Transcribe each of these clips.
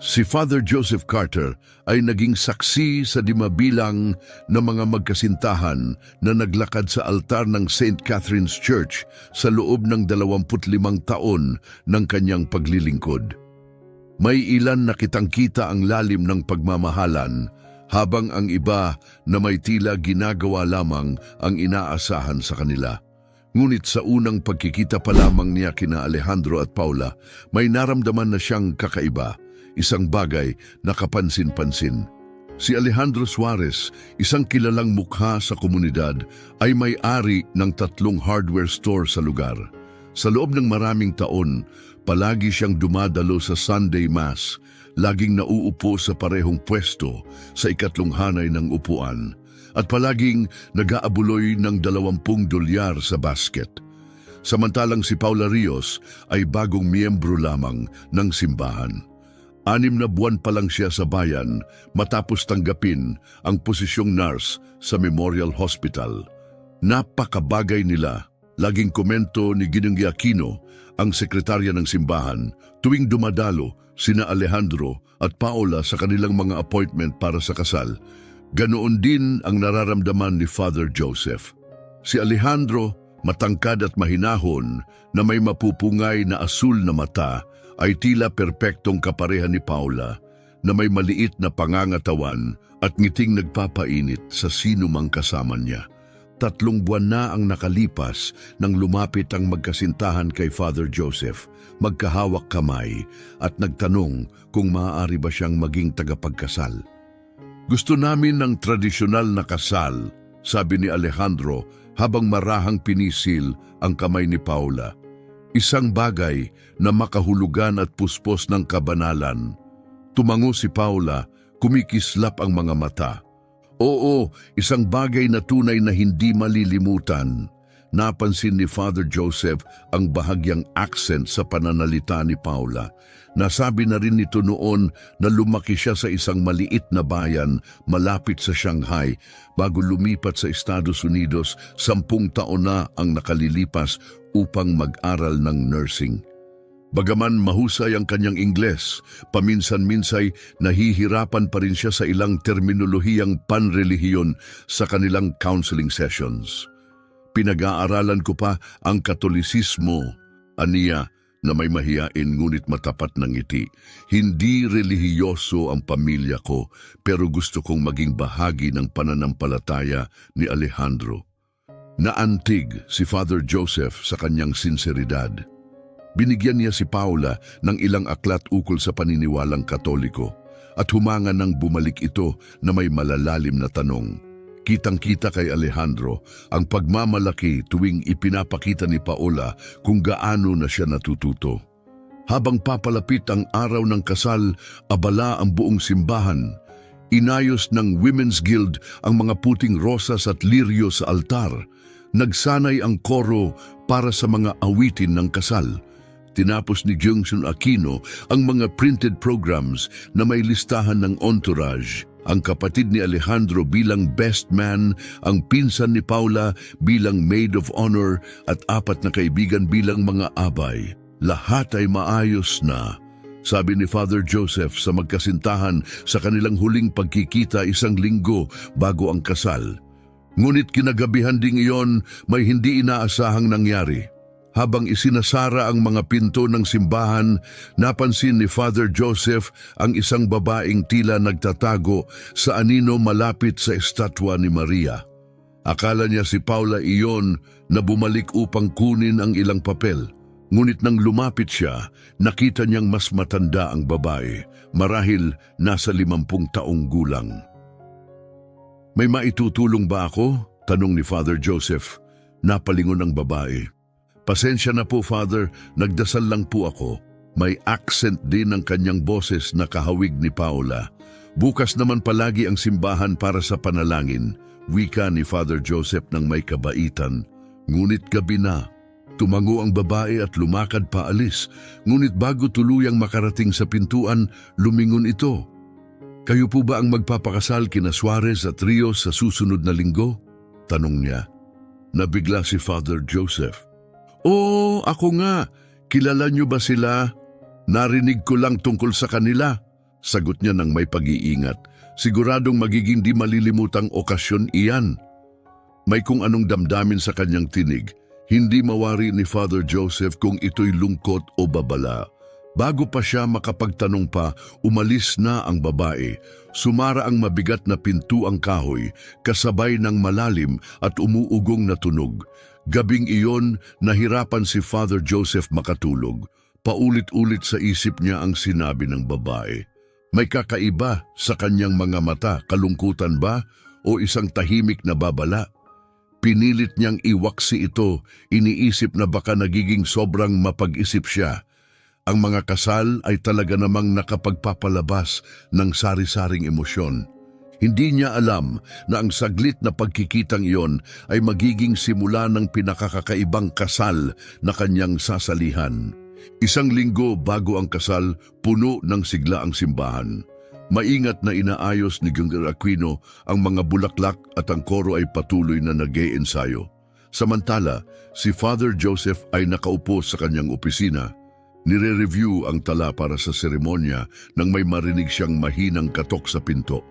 Si Father Joseph Carter ay naging saksi sa dimabilang na mga magkasintahan na naglakad sa altar ng St. Catherine's Church sa loob ng 25 taon ng kanyang paglilingkod. May ilan na kitang-kita ang lalim ng pagmamahalan, habang ang iba na may tila ginagawa lamang ang inaasahan sa kanila. Ngunit sa unang pagkikita pa lamang niya kina Alejandro at Paula, may naramdaman na siyang kakaiba, isang bagay na kapansin-pansin. Si Alejandro Suarez, isang kilalang mukha sa komunidad, ay may-ari ng 3 hardware store sa lugar. Sa loob ng maraming taon, palagi siyang dumadalo sa Sunday Mass, laging nauupo sa parehong pwesto sa ikatlong hanay ng upuan, at palaging nag-aabuloy ng 20 dolyar sa basket. Samantalang si Paula Rios ay bagong miyembro lamang ng simbahan. 6 na buwan pa lang siya sa bayan matapos tanggapin ang posisyong nurse sa Memorial Hospital. Napakabagay nila. Laging komento ni Ginong Aquino, ang sekretarya ng simbahan, tuwing dumadalo sina Alejandro at Paula sa kanilang mga appointment para sa kasal. Ganoon din ang nararamdaman ni Father Joseph. Si Alejandro, matangkad at mahinahon na may mapupungay na asul na mata, ay tila perpektong kapareha ni Paula na may maliit na pangangatawan at ngiting nagpapainit sa sino mang kasama niya. 3 buwan na ang nakalipas nang lumapit ang magkasintahan kay Father Joseph, magkahawak kamay at nagtanong kung maaari ba siyang maging tagapagkasal. Gusto namin ng tradisyonal na kasal, sabi ni Alejandro habang marahang pinisil ang kamay ni Paula. Isang bagay na makahulugan at puspos ng kabanalan. Tumango si Paula, kumikislap ang mga mata. Oo, isang bagay na tunay na hindi malilimutan. Napansin ni Father Joseph ang bahagyang accent sa pananalita ni Paula. Nasabi na rin nito noon na lumaki siya sa isang maliit na bayan malapit sa Shanghai bago lumipat sa Estados Unidos. 10 taon na ang nakalilipas upang mag-aral ng nursing. Bagaman mahusay ang kanyang Ingles, paminsan-minsay nahihirapan pa rin siya sa ilang terminolohiyang panrelihiyon sa kanilang counseling sessions. Pinag-aaralan ko pa ang Katolisismo, aniya, na may mahiyain ngunit matapat ng ngiti. Hindi relihiyoso ang pamilya ko, pero gusto kong maging bahagi ng pananampalataya ni Alejandro. Naantig si Father Joseph sa kanyang sinseridad. Binigyan niya si Paula ng ilang aklat ukol sa paniniwalang Katoliko at humangan ng bumalik ito na may malalalim na tanong. Kitang-kita kay Alejandro ang pagmamalaki tuwing ipinapakita ni Paula kung gaano na siya natututo. Habang papalapit ang araw ng kasal, abala ang buong simbahan. Inayos ng Women's Guild ang mga puting rosas at liryo sa altar. Nagsanay ang koro para sa mga awitin ng kasal. Tinapos ni Ginong Aquino ang mga printed programs na may listahan ng entourage. Ang kapatid ni Alejandro bilang best man, ang pinsan ni Paula bilang maid of honor at 4 na kaibigan bilang mga abay. Lahat ay maayos na, sabi ni Father Joseph sa magkasintahan sa kanilang huling pagkikita 1 linggo bago ang kasal. Ngunit kinagabihan ding iyon may hindi inaasahang nangyari. Habang isinasara ang mga pinto ng simbahan, napansin ni Father Joseph ang isang babaeng tila nagtatago sa anino malapit sa estatwa ni Maria. Akala niya si Paula iyon na bumalik upang kunin ang ilang papel. Ngunit nang lumapit siya, nakita niyang mas matanda ang babae, marahil nasa 50 taong gulang. May maitutulong ba ako? Tanong ni Father Joseph. Napalingon ang babae. Pasensya na po, Father, nagdasal lang po ako. May accent din ang kanyang boses na kahawig ni Paula. Bukas naman palagi ang simbahan para sa panalangin, wika ni Father Joseph ng may kabaitan. Ngunit gabi na. Tumango ang babae at lumakad paalis, ngunit bago tuluyang makarating sa pintuan, lumingon ito. Kayo po ba ang magpapakasal kina Suarez at Rios sa susunod na linggo? Tanong niya. Nabigla si Father Joseph. Oo, ako nga. Kilala niyo ba sila? Narinig ko lang tungkol sa kanila. Sagot niya ng may pag-iingat. Siguradong magiging di malilimutang okasyon iyan. May kung anong damdamin sa kanyang tinig. Hindi mawari ni Father Joseph kung ito'y lungkot o babala. Bago pa siya makapagtanong pa, umalis na ang babae. Sumara ang mabigat na pintuang kahoy, kasabay ng malalim at umuugong na tunog. Gabing iyon, nahirapan si Father Joseph makatulog. Paulit-ulit sa isip niya ang sinabi ng babae. May kakaiba sa kanyang mga mata, kalungkutan ba o isang tahimik na babala? Pinilit niyang iwaksi ito, iniisip na baka nagiging sobrang mapag-isip siya. Ang mga kasal ay talaga namang nakapagpapalabas ng sari-saring emosyon. Hindi niya alam na ang saglit na pagkikitang iyon ay magiging simula ng pinakakakaibang kasal na kanyang sasalihan. Isang linggo bago ang kasal, puno ng sigla ang simbahan. Maingat na inaayos ni Gungir Aquino ang mga bulaklak at ang koro ay patuloy na nag-e-ensayo. Samantala, si Father Joseph ay nakaupo sa kanyang opisina. Nire-review ang tala para sa seremonya nang may marinig siyang mahinang katok sa pinto.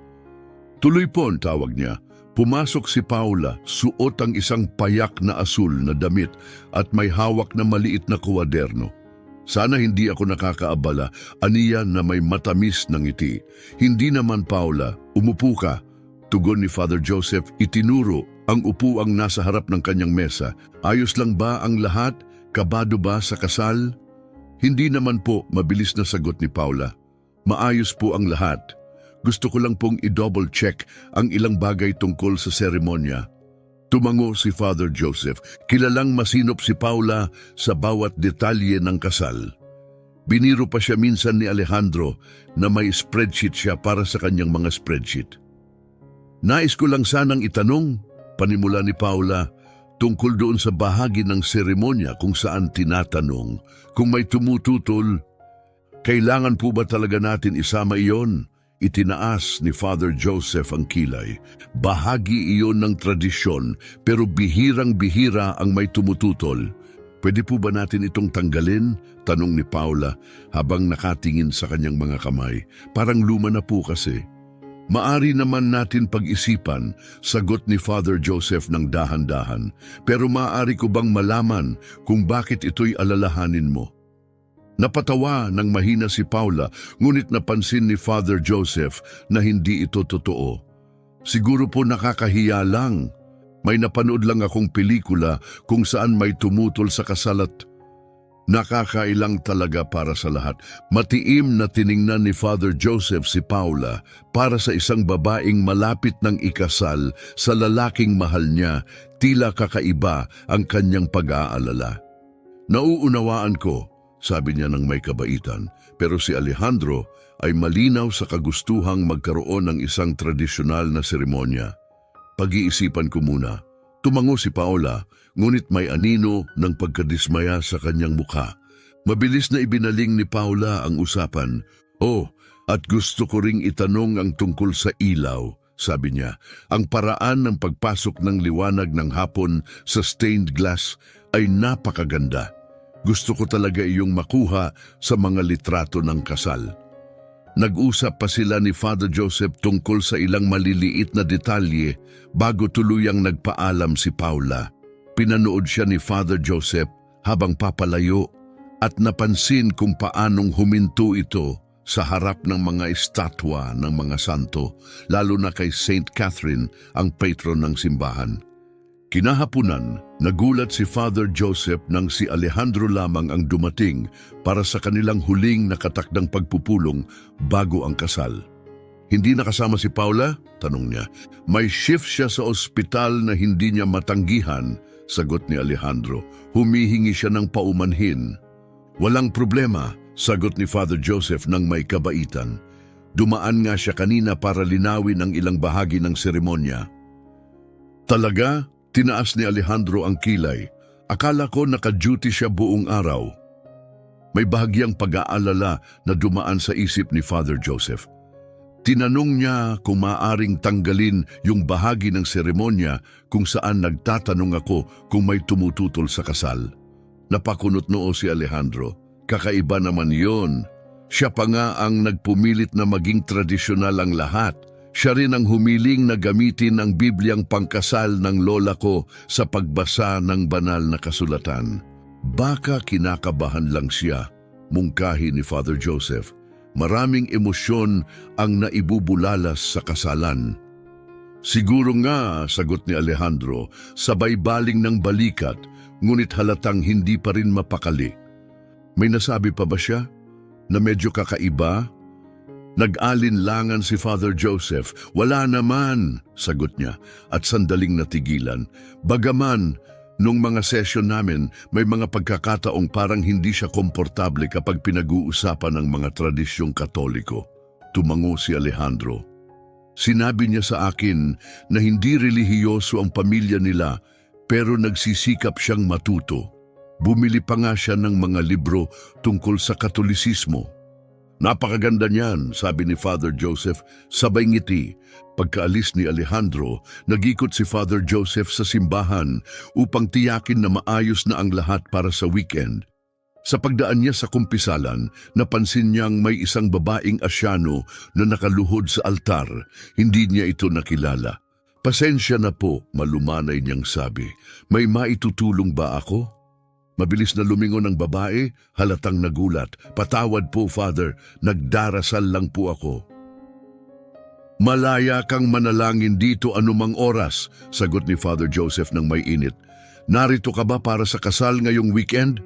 Tuloy po ang tawag niya. Pumasok si Paula, suot ang isang payak na asul na damit at may hawak na maliit na kuwaderno. Sana hindi ako nakakaabala, aniya na may matamis ng ngiti. Hindi naman, Paula, umupo ka. Tugon ni Father Joseph, itinuro ang upuang nasa harap ng kanyang mesa. Ayos lang ba ang lahat? Kabado ba sa kasal? Hindi naman po, mabilis na sagot ni Paula. Maayos po ang lahat. Gusto ko lang pong i-double check ang ilang bagay tungkol sa seremonya. Tumango si Father Joseph. Kilalang masinop si Paula sa bawat detalye ng kasal. Biniro pa siya minsan ni Alejandro na may spreadsheet siya para sa kanyang mga spreadsheet. Nais ko lang sanang itanong, panimula ni Paula, tungkol doon sa bahagi ng seremonya kung saan tinatanong kung may tumututol. Kailangan po ba talaga natin isama iyon? Itinaas ni Father Joseph ang kilay. Bahagi iyon ng tradisyon pero bihirang-bihira ang may tumututol. Pwede po ba natin itong tanggalin? Tanong ni Paula habang nakatingin sa kanyang mga kamay. Parang luma na po kasi. Maari naman natin pag-isipan, sagot ni Father Joseph ng dahan-dahan. Pero maaari ko bang malaman kung bakit ito'y alalahanin mo? Napatawa ng mahina si Paula, ngunit napansin ni Father Joseph na hindi ito totoo. Siguro po nakakahiya lang. May napanood lang akong pelikula kung saan may tumutol sa kasal at nakakailang talaga para sa lahat. Matiim na tiningnan ni Father Joseph si Paula para sa isang babaeng malapit ng ikasal sa lalaking mahal niya, tila kakaiba ang kanyang pag-aalala. Nauunawaan ko, sabi niya ng may kabaitan, pero si Alejandro ay malinaw sa kagustuhang magkaroon ng isang tradisyonal na seremonya. Pag-iisipan ko muna. Tumango si Paula, ngunit may anino ng pagkadismaya sa kanyang mukha. Mabilis na ibinaling ni Paula ang usapan. Oh, at gusto ko ring itanong ang tungkol sa ilaw, sabi niya. Ang paraan ng pagpasok ng liwanag ng hapon sa stained glass ay napakaganda. Gusto ko talaga iyong makuha sa mga litrato ng kasal. Nag-usap pa sila ni Father Joseph tungkol sa ilang maliliit na detalye bago tuluyang nagpaalam si Paula. Pinanood siya ni Father Joseph habang papalayo at napansin kung paanong huminto ito sa harap ng mga estatwa ng mga santo, lalo na kay Saint Catherine, ang patron ng simbahan. Kinahapunan, nagulat si Father Joseph nang si Alejandro lamang ang dumating para sa kanilang huling nakatakdang pagpupulong bago ang kasal. Hindi nakasama si Paula? Tanong niya. May shift siya sa ospital na hindi niya matanggihan, sagot ni Alejandro. Humihingi siya ng paumanhin. Walang problema, sagot ni Father Joseph ng may kabaitan. Dumaan nga siya kanina para linawin ang ilang bahagi ng seremonya. Talaga? Tinaas ni Alejandro ang kilay. Akala ko naka-duty siya buong araw. May bahagyang pag-aalala na dumaan sa isip ni Father Joseph. Tinanong niya kung maaaring tanggalin yung bahagi ng seremonya kung saan nagtatanong ako kung may tumututol sa kasal. Napakunot noo si Alejandro. Kakaiba naman yon. Siya pa nga ang nagpumilit na maging tradisyonal ang lahat. Siya rin ang humiling na gamitin ang Bibliang pangkasal ng lola ko sa pagbasa ng banal na kasulatan. Baka kinakabahan lang siya, mungkahi ni Father Joseph. Maraming emosyon ang naibubulalas sa kasalan. Siguro nga, sagot ni Alejandro, sabay baling ng balikat, ngunit halatang hindi pa rin mapakali. May nasabi pa ba siya na medyo kakaiba? Nag-alinlangan si Father Joseph. Wala naman, sagot niya, at sandaling natigilan. Bagaman, nung mga session namin, may mga pagkakataong parang hindi siya komportable kapag pinag-uusapan ng mga tradisyong Katoliko. Tumango si Alejandro. Sinabi niya sa akin na hindi relihiyoso ang pamilya nila pero nagsisikap siyang matuto. Bumili pa nga siya ng mga libro tungkol sa Katolisismo. Napakaganda niyan, sabi ni Father Joseph, sabay ngiti. Pagkaalis ni Alejandro, nag-ikot si Father Joseph sa simbahan upang tiyakin na maayos na ang lahat para sa weekend. Sa pagdaan niya sa kumpisalan, napansin niyang may isang babaeng Asyano na nakaluhod sa altar. Hindi niya ito nakilala. Pasensya na po, malumanay niyang sabi. May maitutulong ba ako? Mabilis na lumingon ang babae, halatang nagulat. Patawad po, Father, nagdarasal lang po ako. Malaya kang manalangin dito anumang oras, sagot ni Father Joseph ng may init. Narito ka ba para sa kasal ngayong weekend?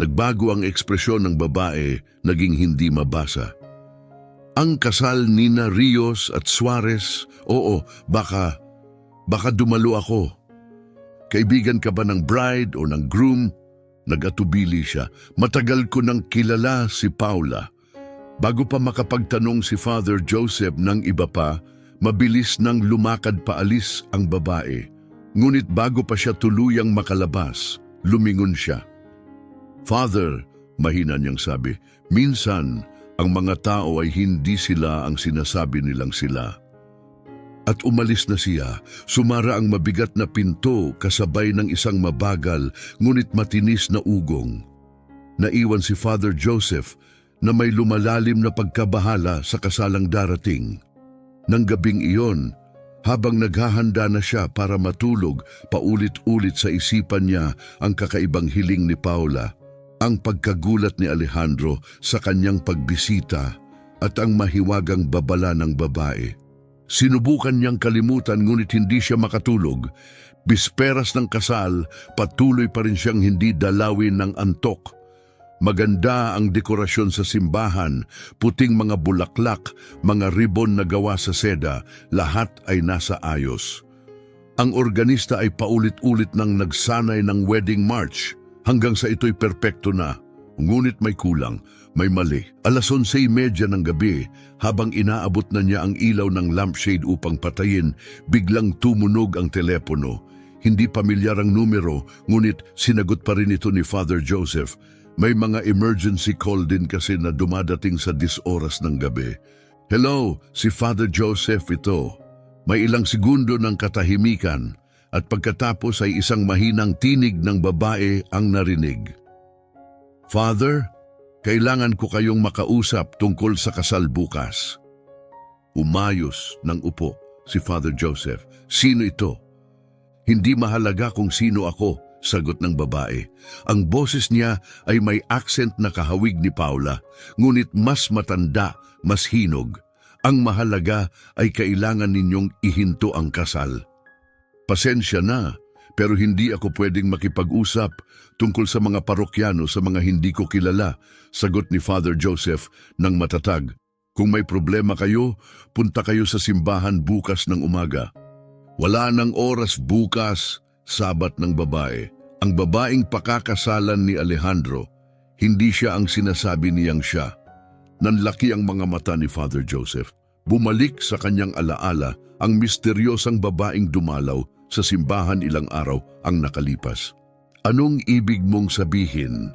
Nagbago ang ekspresyon ng babae, naging hindi mabasa. Ang kasal nina Rios at Suarez? Oo, baka dumalo ako. Kaibigan ka ba ng bride o ng groom? Nag-atubili siya. Matagal ko nang kilala si Paula. Bago pa makapagtanong si Father Joseph ng iba pa, mabilis nang lumakad paalis ang babae. Ngunit bago pa siya tuluyang makalabas, lumingon siya. Father, mahina niyang sabi, minsan ang mga tao ay hindi sila ang sinasabi nilang sila. At umalis na siya, sumara ang mabigat na pinto kasabay ng isang mabagal ngunit matinis na ugong. Naiwan si Father Joseph na may lumalalim na pagkabahala sa kasalang darating. Nang gabing iyon, habang naghahanda na siya para matulog, paulit-ulit sa isipan niya ang kakaibang hiling ni Paula, ang pagkagulat ni Alejandro sa kanyang pagbisita at ang mahiwagang babala ng babae. Sinubukan niyang kalimutan ngunit hindi siya makatulog. Bisperas ng kasal, patuloy pa rin siyang hindi dalawin ng antok. Maganda ang dekorasyon sa simbahan, puting mga bulaklak, mga ribon na gawa sa seda, lahat ay nasa ayos. Ang organista ay paulit-ulit nang nagsanay ng wedding march hanggang sa ito'y perpekto na. Ngunit may kulang, may mali. 11:30 ng gabi, habang inaabot na niya ang ilaw ng lampshade upang patayin, biglang tumunog ang telepono. Hindi pamilyar ang numero, ngunit sinagot pa rin ito ni Father Joseph. May mga emergency call din kasi na dumadating sa 10 oras ng gabi. Hello, si Father Joseph ito. May ilang segundo ng katahimikan at pagkatapos ay isang mahinang tinig ng babae ang narinig. Father, kailangan ko kayong makausap tungkol sa kasal bukas. Umayos ng upo si Father Joseph. Sino ito? Hindi mahalaga kung sino ako, sagot ng babae. Ang boses niya ay may accent na kahawig ni Paula, ngunit mas matanda, mas hinog. Ang mahalaga ay kailangan ninyong ihinto ang kasal. Pasensya na, pero hindi ako pwedeng makipag-usap tungkol sa mga parokyano sa mga hindi ko kilala, sagot ni Father Joseph ng matatag. Kung may problema kayo, punta kayo sa simbahan bukas ng umaga. Wala nang oras bukas, sabat ng babae. Ang babaeng pakakasalan ni Alejandro, hindi siya ang sinasabi niyang siya. Nanlaki ang mga mata ni Father Joseph. Bumalik sa kanyang alaala ang misteryosang babaeng dumalaw sa simbahan ilang araw ang nakalipas. Anong ibig mong sabihin?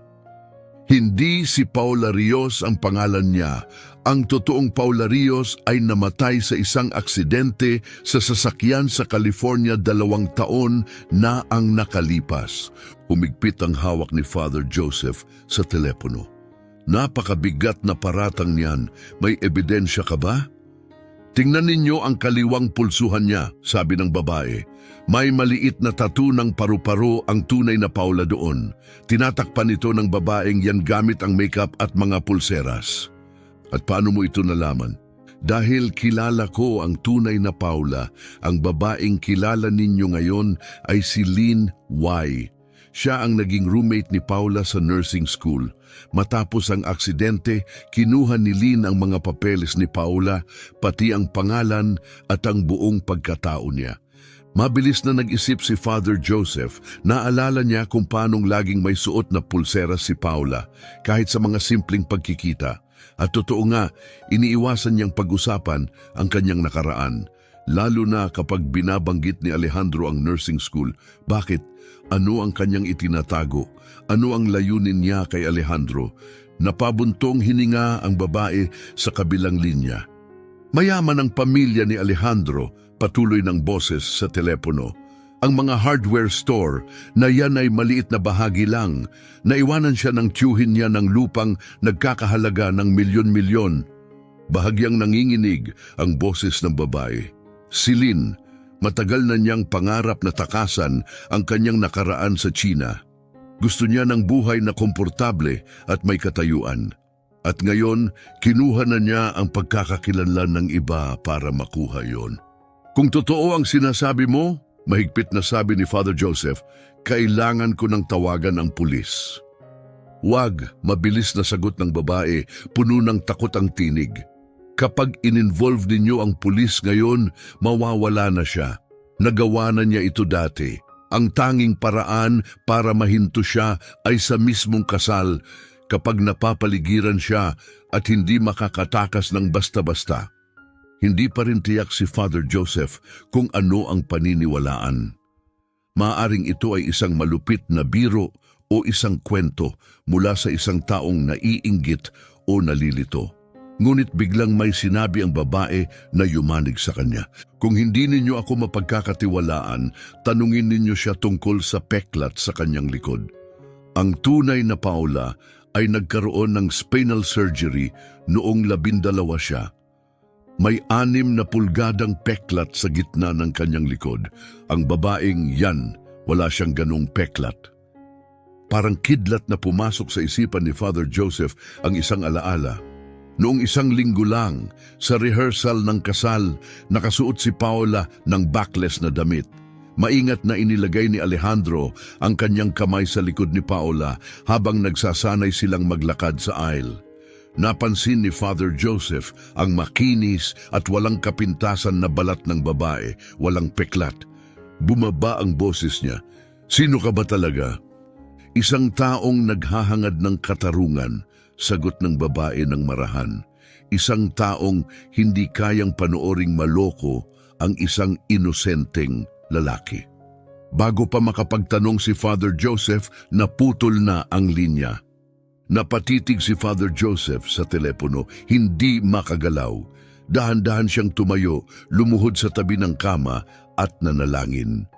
Hindi si Paula Rios ang pangalan niya. Ang totoong Paula Rios ay namatay sa isang aksidente sa sasakyan sa California 2 taon na ang nakalipas. Humigpit ang hawak ni Father Joseph sa telepono. Napakabigat na paratang niyan. May ebidensya ka ba? Tingnan ninyo ang kaliwang pulsuhan niya, sabi ng babae. May maliit na tattoo ng paru-paro ang tunay na Paula doon. Tinatakpan ito ng babaeng yan gamit ang makeup at mga pulseras. At paano mo ito nalaman? Dahil kilala ko ang tunay na Paula, ang babaeng kilala ninyo ngayon ay si Lynn Y. Siya ang naging roommate ni Paula sa nursing school. Matapos ang aksidente, kinuha ni Lynn ang mga papeles ni Paula, pati ang pangalan at ang buong pagkatao niya. Mabilis na nag-isip si Father Joseph. Naalala niya kung paanong laging may suot na pulsera si Paula, kahit sa mga simpleng pagkikita. At totoo nga, iniiwasan niyang pag-usapan ang kanyang nakaraan, lalo na kapag binabanggit ni Alejandro ang nursing school. Bakit? Ano ang kanyang itinatago? Ano ang layunin niya kay Alejandro? Napabuntong hininga ang babae sa kabilang linya. Mayaman ang pamilya ni Alejandro, patuloy ng boses sa telepono. Ang mga hardware store na yan ay maliit na bahagi lang. Naiwanan siya ng tiyuhin niya ng lupang nagkakahalaga ng milyon-milyon. Bahagyang nanginginig ang boses ng babae. Si Lynn, matagal na niyang pangarap na takasan ang kanyang nakaraan sa China. Gusto niya ng buhay na komportable at may katayuan. At ngayon, kinuha na niya ang pagkakakilanlan ng iba para makuha yon. Kung totoo ang sinasabi mo, mahigpit na sabi ni Father Joseph, kailangan ko ng tawagan ang pulis. Wag, mabilis na sagot ng babae, puno ng takot ang tinig. Kapag in-involve ninyo ang pulis ngayon, mawawala na siya. Nagawa na niya ito dati. Ang tanging paraan para mahinto siya ay sa mismong kasal, kapag napapaligiran siya at hindi makakatakas ng basta-basta. Hindi pa rin tiyak si Father Joseph kung ano ang paniniwalaan. Maaring ito ay isang malupit na biro o isang kwento mula sa isang taong naiinggit o nalilito. Ngunit biglang may sinabi ang babae na yumanig sa kanya. Kung hindi ninyo ako mapagkakatiwalaan, tanungin ninyo siya tungkol sa peklat sa kanyang likod. Ang tunay na Paula ay nagkaroon ng spinal surgery noong 12 siya. May 6 na pulgadang peklat sa gitna ng kanyang likod. Ang babaeng yan, wala siyang ganong peklat. Parang kidlat na pumasok sa isipan ni Father Joseph ang isang alaala. Noong 1 linggo lang, sa rehearsal ng kasal, nakasuot si Paula ng backless na damit. Maingat na inilagay ni Alejandro ang kanyang kamay sa likod ni Paula habang nagsasanay silang maglakad sa aisle. Napansin ni Father Joseph ang makinis at walang kapintasan na balat ng babae, walang peklat. Bumaba ang boses niya. Sino ka ba talaga? Isang taong naghahangad ng katarungan, sagot ng babae ng marahan. Isang taong hindi kayang panooring maloko ang isang inosenteng lalaki. Bago pa makapagtanong si Father Joseph, naputol na ang linya. Napatitig si Father Joseph sa telepono, hindi makagalaw. Dahan-dahan siyang tumayo, lumuhod sa tabi ng kama at nanalangin.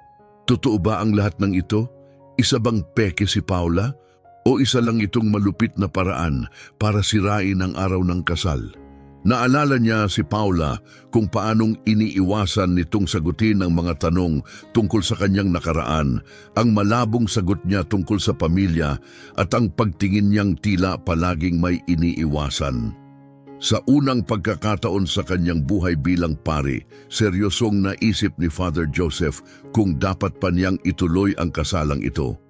Totoo ba ang lahat ng ito? Isa bang peke si Paula? O isa lang itong malupit na paraan para sirain ang araw ng kasal? Naalala niya si Paula kung paanong iniiwasan nitong sagutin ang mga tanong tungkol sa kanyang nakaraan, ang malabong sagot niya tungkol sa pamilya at ang pagtingin niyang tila palaging may iniiwasan. Sa unang pagkakataon sa kanyang buhay bilang pari, seryosong naisip ni Father Joseph kung dapat pa niyang ituloy ang kasalang ito.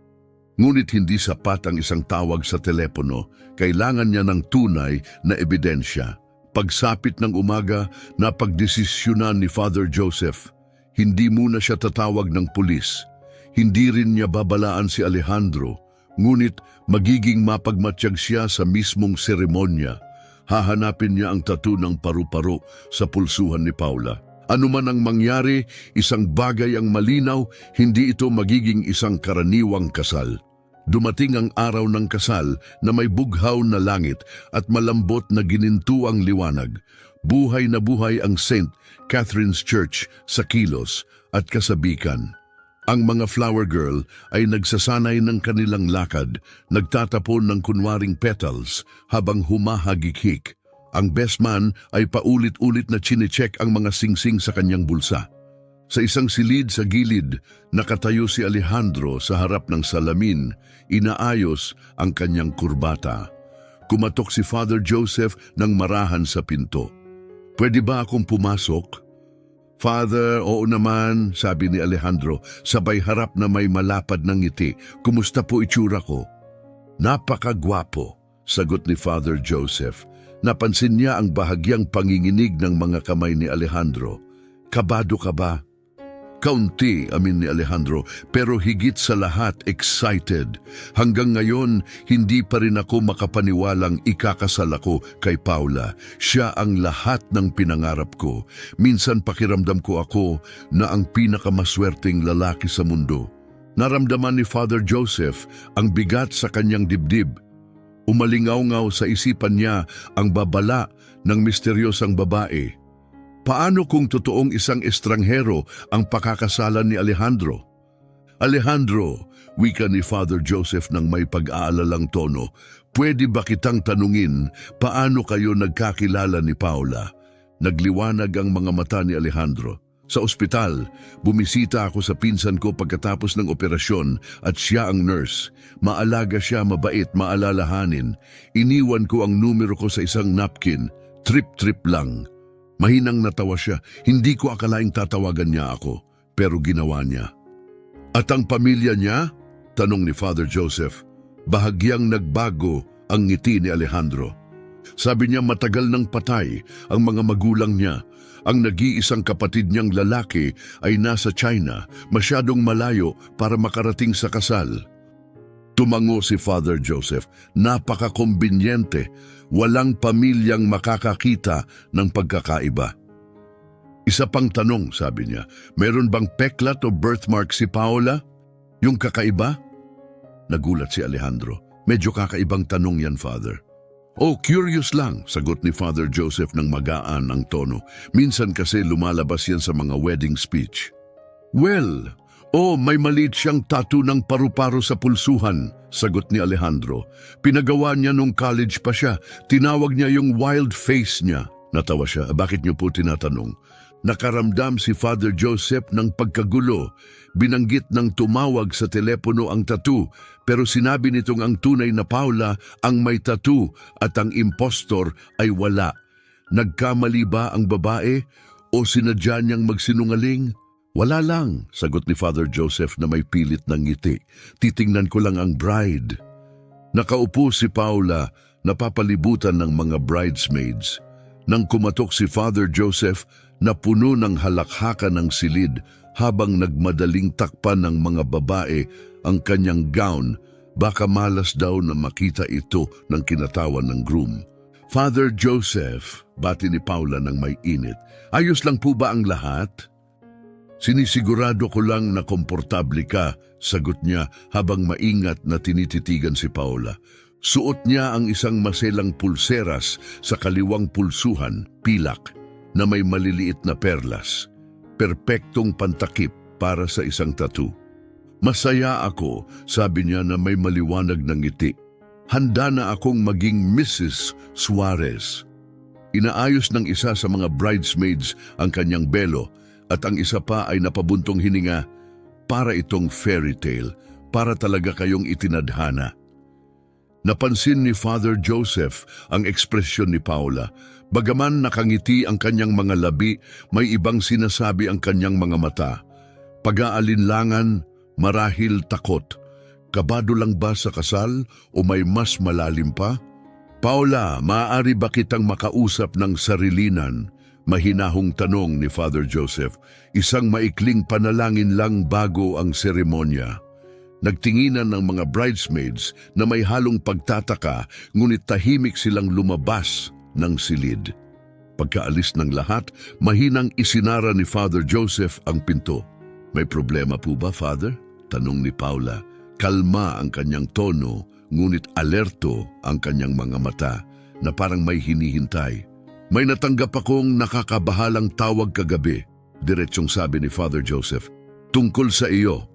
Ngunit hindi sapat ang isang tawag sa telepono, kailangan niya ng tunay na ebidensya. Pagsapit ng umaga, napagdesisyonan ni Father Joseph. Hindi muna siya tatawag ng pulis. Hindi rin niya babalaan si Alejandro. Ngunit magiging mapagmatsyag siya sa mismong seremonya. Hahanapin niya ang tattoo ng paru-paro sa pulsuhan ni Paula. Ano man ang mangyari, isang bagay ang malinaw, hindi ito magiging isang karaniwang kasal. Dumating ang araw ng kasal na may bughaw na langit at malambot na ginintuang liwanag. Buhay na buhay ang St. Catherine's Church sa kilos at kasabikan. Ang mga flower girl ay nagsasanay ng kanilang lakad, nagtatapon ng kunwaring petals habang humahagikik. Ang best man ay paulit-ulit na chinecheck ang mga singsing sa kanyang bulsa. Sa isang silid sa gilid, nakatayo si Alejandro sa harap ng salamin, inaayos ang kanyang kurbata. Kumatok si Father Joseph ng marahan sa pinto. "Pwede ba akong pumasok?" "Father, oo naman," sabi ni Alejandro, sabay harap na may malapad ng ngiti. "Kumusta po itsura ko?" "Napakagwapo," sagot ni Father Joseph. Napansin niya ang bahagyang panginginig ng mga kamay ni Alejandro. "Kabado ka ba?" "Kaunti," amin ni Alejandro, "pero higit sa lahat excited. Hanggang ngayon, hindi pa rin ako makapaniwalang ikakasal ako kay Paula. Siya ang lahat ng pinangarap ko. Minsan pakiramdam ko ako na ang pinakamaswerteng lalaki sa mundo." Naramdaman ni Father Joseph ang bigat sa kanyang dibdib. Umalingaw-ngaw sa isipan niya ang babala ng misteryosang babae. Paano kung totoong isang estranghero ang pakakasalan ni Alejandro? "Alejandro," wika ni Father Joseph ng may pag-aalalang tono, "pwede ba kitang tanungin paano kayo nagkakilala ni Paula?" Nagliwanag ang mga mata ni Alejandro. "Sa ospital, bumisita ako sa pinsan ko pagkatapos ng operasyon at siya ang nurse. Maalaga siya, mabait, maalalahanin. Iniwan ko ang numero ko sa isang napkin. Trip-trip lang." Mahinang natawa siya. "Hindi ko akalaing tatawagan niya ako, pero ginawa niya." "At ang pamilya niya?" tanong ni Father Joseph. Bahagyang nagbago ang ngiti ni Alejandro. Sabi niya matagal nang patay ang mga magulang niya. Ang nag-iisang kapatid niyang lalaki ay nasa China, masyadong malayo para makarating sa kasal. Tumango si Father Joseph. Napaka-kombinyente. Walang pamilyang makakakita ng pagkakaiba. "Isa pang tanong," sabi niya, "meron bang peklat o birthmark si Paula? Yung kakaiba?" Nagulat si Alejandro. "Medyo kakaibang tanong yan, Father." "Oh, curious lang," sagot ni Father Joseph ng magaan ang tono. "Minsan kasi lumalabas yan sa mga wedding speech." "Well, may maliit siyang tattoo ng paru-paro sa pulsuhan," sagot ni Alejandro. "Pinagawa niya nung college pa siya. Tinawag niya yung wild face niya." Natawa siya. "Bakit niyo po tinatanong?" Nakaramdam si Father Joseph ng pagkagulo. Binanggit ng tumawag sa telepono ang tattoo, pero sinabi nitong ang tunay na Paula ang may tattoo at ang impostor ay wala. Nagkamali ba ang babae o sinadya niyang magsinungaling? "Wala lang," sagot ni Father Joseph na may pilit ng ngiti. "Titingnan ko lang ang bride." Nakaupo si Paula, napapalibutan ng mga bridesmaids. Nang kumatok si Father Joseph, na puno ng halakhakan ng silid habang nagmadaling takpan ng mga babae ang kanyang gown, baka malas daw na makita ito ng kinatawan ng groom. "Father Joseph," bati ni Paula ng may init, "ayos lang po ba ang lahat?" "Sinisigurado ko lang na komportable ka," sagot niya habang maingat na tinititigan si Paula. Suot niya ang isang maselang pulseras sa kaliwang pulsuhan, pilak, na may maliliit na perlas. Perpektong pantakip para sa isang tattoo. "Masaya ako," sabi niya na may maliwanag ng ngiti. "Handa na akong maging Mrs. Suarez." Inaayos ng isa sa mga bridesmaids ang kanyang belo at ang isa pa ay napabuntong hininga. "Para itong fairy tale, para talaga kayong itinadhana." Napansin ni Father Joseph ang ekspresyon ni Paula. Bagaman nakangiti ang kanyang mga labi, may ibang sinasabi ang kanyang mga mata. Pag-aalinlangan, marahil takot. Kabado lang ba sa kasal o may mas malalim pa? "Paula, maaari ba kitang makausap ng sarilinan?" Mahinahong tanong ni Father Joseph. Isang maikling panalangin lang bago ang seremonya. Nagtinginan ng mga bridesmaids na may halong pagtataka, ngunit tahimik silang lumabas ng silid. Pagkaalis ng lahat, mahinang isinara ni Father Joseph ang pinto. "May problema po ba, Father?" tanong ni Paula. Kalma ang kanyang tono, ngunit alerto ang kanyang mga mata na parang may hinihintay. "May natanggap akong nakakabahalang tawag kagabi," diretsong sabi ni Father Joseph. "Tungkol sa iyo."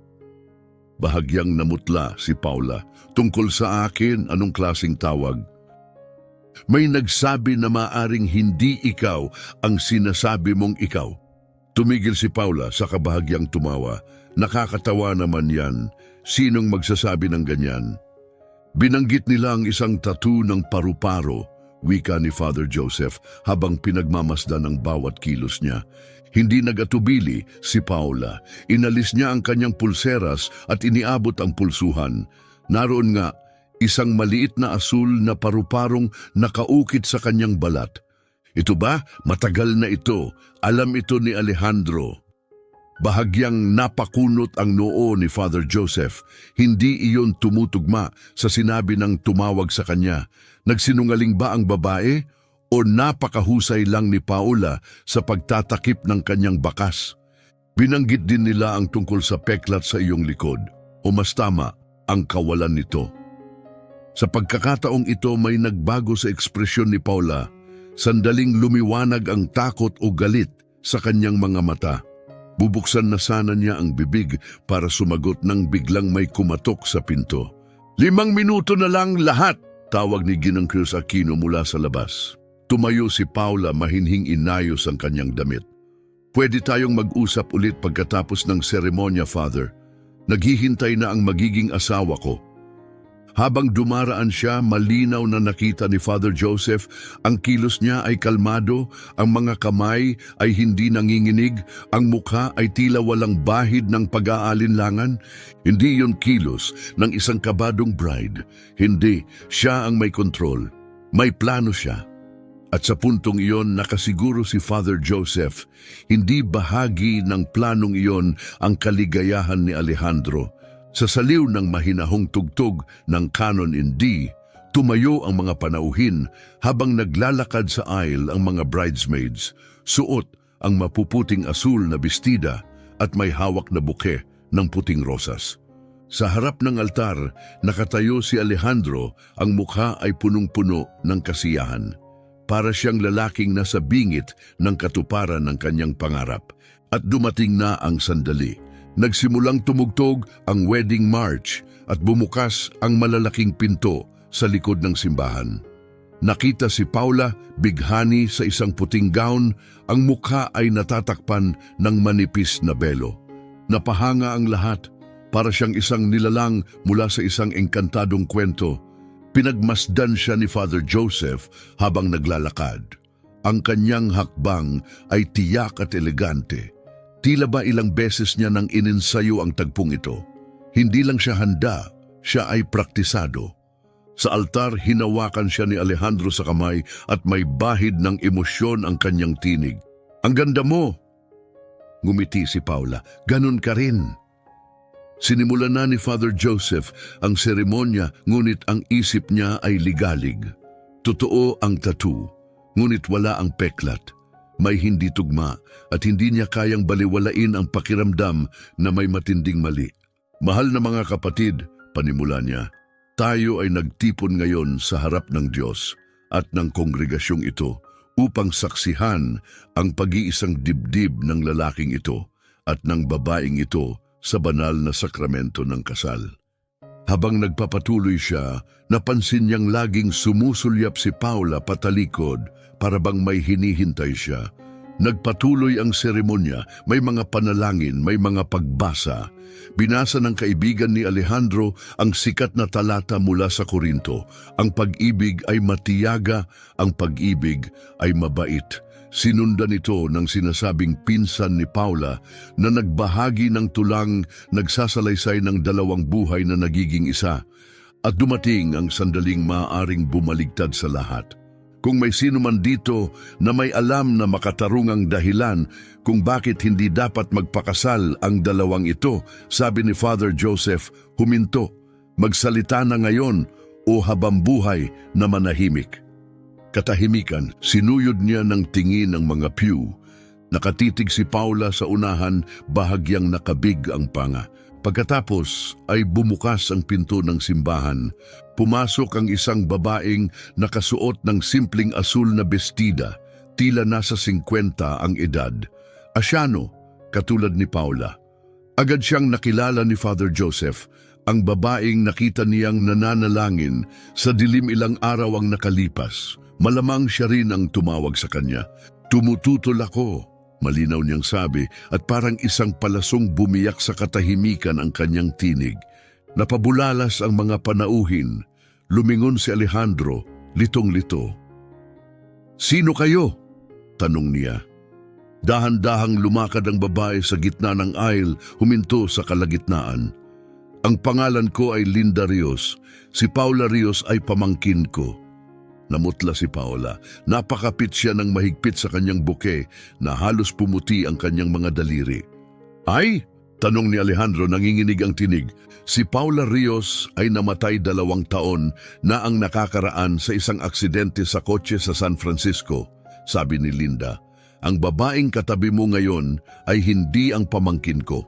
Bahagyang namutla si Paula. Tungkol sa akin, anong klaseng tawag? May nagsabi na maaring hindi ikaw ang sinasabi mong ikaw. Tumigil si Paula sa kabahagyang tumawa. Nakakatawa naman yan. Sinong magsasabi ng ganyan? Binanggit nila ang isang tattoo ng paru-paro, wika ni Father Joseph habang pinagmamasdan ang bawat kilos niya. Hindi nagatubili si Paula. Inalis niya ang kanyang pulseras at iniabot ang pulsuhan. Naroon nga, isang maliit na asul na paru-parong nakaukit sa kanyang balat. Ito ba? Matagal na ito. Alam ito ni Alejandro. Bahagyang napakunot ang noo ni Father Joseph. Hindi iyon tumutugma sa sinabi ng tumawag sa kanya. Nagsinungaling ba ang babae? O napakahusay lang ni Paula sa pagtatakip ng kanyang bakas? Binanggit din nila ang tungkol sa peklat sa iyong likod, o mas tama, ang kawalan nito. Sa pagkakataong ito may nagbago sa ekspresyon ni Paula. Sandaling lumiwanag ang takot o galit sa kanyang mga mata. Bubuksan na sana niya ang bibig para sumagot nang biglang may kumatok sa pinto. 5 minuto na lang lahat, tawag ni Ginang Cruz Aquino mula sa labas. Tumayo si Paula, mahinhing inayos ang kanyang damit. Pwede tayong mag-usap ulit pagkatapos ng seremonya, Father. Naghihintay na ang magiging asawa ko. Habang dumaraan siya, malinaw na nakita ni Father Joseph, ang kilos niya ay kalmado, ang mga kamay ay hindi nanginginig, ang mukha ay tila walang bahid ng pag-aalinlangan. Hindi yon kilos ng isang kabadong bride. Hindi, siya ang may kontrol. May plano siya. At sa puntong iyon, nakasiguro si Father Joseph, hindi bahagi ng planong iyon ang kaligayahan ni Alejandro. Sa saliw ng mahinahong tugtog ng Canon in D, tumayo ang mga panauhin habang naglalakad sa aisle ang mga bridesmaids, suot ang mapuputing asul na bestida at may hawak na buke ng puting rosas. Sa harap ng altar, nakatayo si Alejandro, ang mukha ay punong-puno ng kasiyahan. Para siyang lalaking nasa bingit ng katuparan ng kanyang pangarap. At dumating na ang sandali. Nagsimulang tumugtog ang wedding march at bumukas ang malalaking pinto sa likod ng simbahan. Nakita si Paula, bighani sa isang puting gown, ang mukha ay natatakpan ng manipis na belo. Napahanga ang lahat, para siyang isang nilalang mula sa isang engkantadong kwento. Pinagmasdan siya ni Father Joseph habang naglalakad. Ang kanyang hakbang ay tiyak at elegante. Tila ba ilang beses niya nang ininsayo ang tagpong ito. Hindi lang siya handa, siya ay praktisado. Sa altar, hinawakan siya ni Alejandro sa kamay at may bahid ng emosyon ang kanyang tinig. "Ang ganda mo!" Ngumiti si Paula. "Ganun ka rin." Sinimulan na ni Father Joseph ang seremonya, ngunit ang isip niya ay ligalig. Totoo ang tattoo, ngunit wala ang peklat. May hindi tugma at hindi niya kayang baliwalain ang pakiramdam na may matinding mali. "Mahal na mga kapatid," panimula niya, "tayo ay nagtipon ngayon sa harap ng Diyos at ng kongregasyong ito upang saksihan ang pag-iisang dibdib ng lalaking ito at ng babaeng ito sa banal na sakramento ng kasal." Habang nagpapatuloy siya, napansin niyang laging sumusulyap si Paula patalikod para bang may hinihintay siya. Nagpatuloy ang seremonya, may mga panalangin, may mga pagbasa. Binasa ng kaibigan ni Alejandro ang sikat na talata mula sa Korinto. Ang pag-ibig ay matiyaga, ang pag-ibig ay mabait. Sinundan ito ng sinasabing pinsan ni Paula na nagbahagi ng tulang, nagsasalaysay ng dalawang buhay na nagiging isa. At dumating ang sandaling maaaring bumaligtad sa lahat. Kung may sino man dito na may alam na makatarungang dahilan kung bakit hindi dapat magpakasal ang dalawang ito, sabi ni Father Joseph, huminto, magsalita na ngayon o habang buhay na manahimik. Katahimikan, sinuyod niya ng tingin ang mga pew. Nakatitig si Paula sa unahan, bahagyang nakabig ang panga. Pagkatapos ay bumukas ang pinto ng simbahan. Pumasok ang isang babaeng nakasuot ng simpleng asul na bestida, tila nasa 50 ang edad. Asyano, katulad ni Paula. Agad siyang nakilala ni Father Joseph, ang babaeng nakita niyang nananalangin sa dilim ilang araw ang nakalipas. Malamang siya rin ang tumawag sa kanya. "Tumututol ako," malinaw niyang sabi, at parang isang palasong bumiyak sa katahimikan ang kanyang tinig. Napabulalas ang mga panauhin. Lumingon si Alejandro, litong-lito. "Sino kayo?" tanong niya. Dahan-dahang lumakad ang babae sa gitna ng aisle, huminto sa kalagitnaan. "Ang pangalan ko ay Linda Rios. Si Paula Rios ay pamangkin ko." Namutla si Paula. Napakapit siya ng mahigpit sa kanyang buke na halos pumuti ang kanyang mga daliri. "Ay?" tanong ni Alejandro, nanginginig ang tinig. Si Paula Rios ay namatay 2 taon na ang nakakaraan sa isang aksidente sa kotse sa San Francisco, sabi ni Linda. "Ang babaeng katabi mo ngayon ay hindi ang pamangkin ko."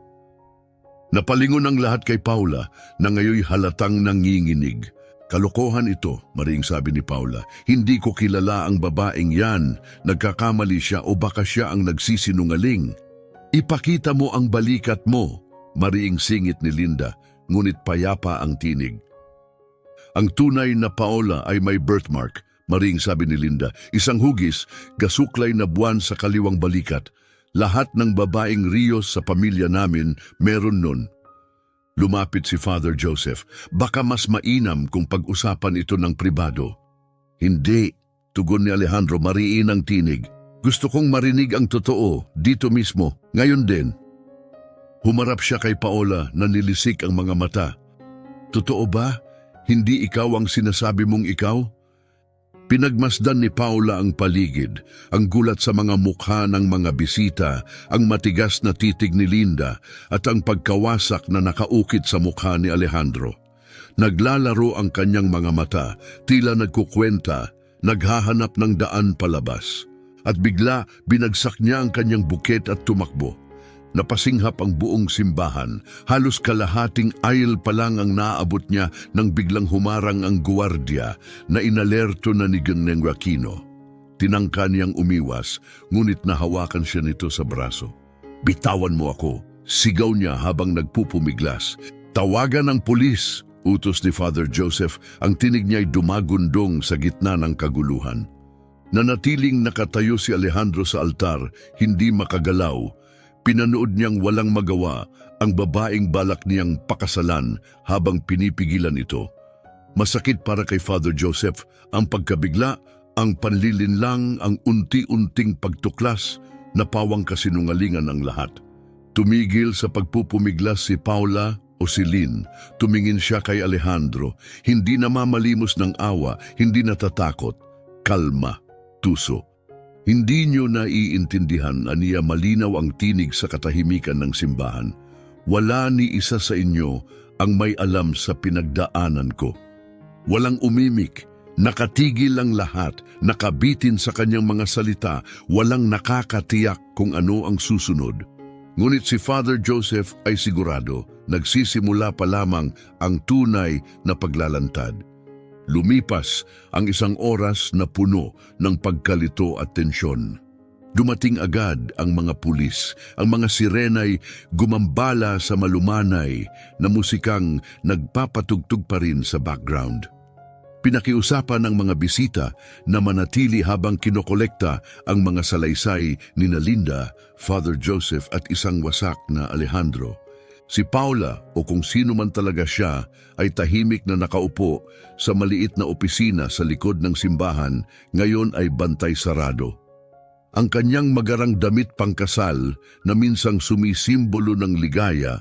Napalingon ang lahat kay Paula na ngayoy halatang nanginginig. "Kalokohan ito," maring sabi ni Paula. "Hindi ko kilala ang babaeng yan. Nagkakamali siya o baka siya ang nagsisinungaling." "Ipakita mo ang balikat mo," mariing singit ni Linda, ngunit payapa ang tinig. "Ang tunay na Paula ay may birthmark," maring sabi ni Linda. "Isang hugis, gasuklay na buwan sa kaliwang balikat. Lahat ng babaeng Rios sa pamilya namin meron nun." Lumapit si Father Joseph. "Baka mas mainam kung pag-usapan ito ng pribado." "Hindi," tugon ni Alejandro, mariin ang tinig. "Gusto kong marinig ang totoo, dito mismo, ngayon din." Humarap siya kay Paula na nilisik ang mga mata. "Totoo ba? Hindi ikaw ang sinasabi mong ikaw?" Pinagmasdan ni Paula ang paligid, ang gulat sa mga mukha ng mga bisita, ang matigas na titig ni Linda at ang pagkawasak na nakaukit sa mukha ni Alejandro. Naglalaro ang kanyang mga mata, tila nagkukwenta, naghahanap ng daan palabas. At bigla binagsak niya ang kanyang buket at tumakbo. Napasinghap ang buong simbahan. Halos kalahating aisle pa lang ang naabot niya nang biglang humarang ang guwardiya na inalerto na ni Gineng Aquino. Tinangka niyang umiwas, ngunit nahawakan siya nito sa braso. "Bitawan mo ako," sigaw niya habang nagpupumiglas. "Tawagan ang pulis," utos ni Father Joseph. Ang tinig niya'y dumagundong sa gitna ng kaguluhan. Nanatiling nakatayo si Alejandro sa altar, hindi makagalaw. Pinanood niyang walang magawa ang babaeng balak niyang pakasalan habang pinipigilan ito. Masakit para kay Father Joseph ang pagkabigla, ang panlilinlang, ang unti-unting pagtuklas na pawang kasinungalingan ng lahat. Tumigil sa pagpupumiglas si Paula o si Lynn. Tumingin siya kay Alejandro, hindi namamalimos ng awa, hindi natatakot. Kalma, tuso. "Hindi niyo naiintindihan," aniya malinaw ang tinig sa katahimikan ng simbahan. "Wala ni isa sa inyo ang may alam sa pinagdaanan ko." Walang umimik, nakatigil ang lahat, nakabitin sa kanyang mga salita, walang nakakatiyak kung ano ang susunod. Ngunit si Father Joseph ay sigurado, nagsisimula pa lamang ang tunay na paglalantad. Lumipas ang 1 oras na puno ng pagkalito at tensyon. Dumating agad ang mga pulis. Ang mga sirena'y gumambala sa malumanay na musikang nagpapatugtog pa rin sa background. Pinakiusapan ng mga bisita na manatili habang kinokolekta ang mga salaysay ni Linda, Father Joseph at isang wasak na Alejandro. Si Paula o kung sino man talaga siya ay tahimik na nakaupo sa maliit na opisina sa likod ng simbahan, ngayon ay bantay sarado. Ang kanyang magarang damit pangkasal na minsang sumisimbolo ng ligaya,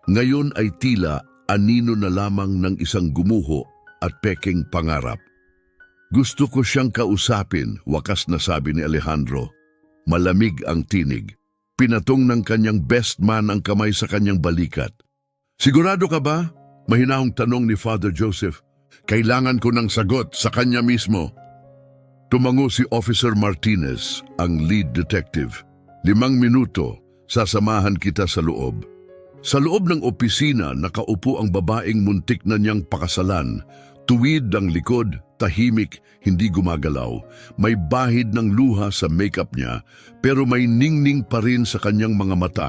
ngayon ay tila anino na lamang ng isang gumuho at peking pangarap. "Gusto ko siyang kausapin," wakas na sabi ni Alejandro. Malamig ang tinig. Pinatong ng kanyang best man ang kamay sa kanyang balikat. "Sigurado ka ba?" mahinahong tanong ni Father Joseph. "Kailangan ko ng sagot sa kanya mismo." Tumango si Officer Martinez, ang lead detective. 5 minuto, sasamahan kita sa loob. Sa loob ng opisina, nakaupo ang babaeng muntik na niyang pakasalan. Tuwid ang likod, tahimik, hindi gumagalaw. May bahid ng luha sa makeup niya, pero may ningning pa rin sa kanyang mga mata.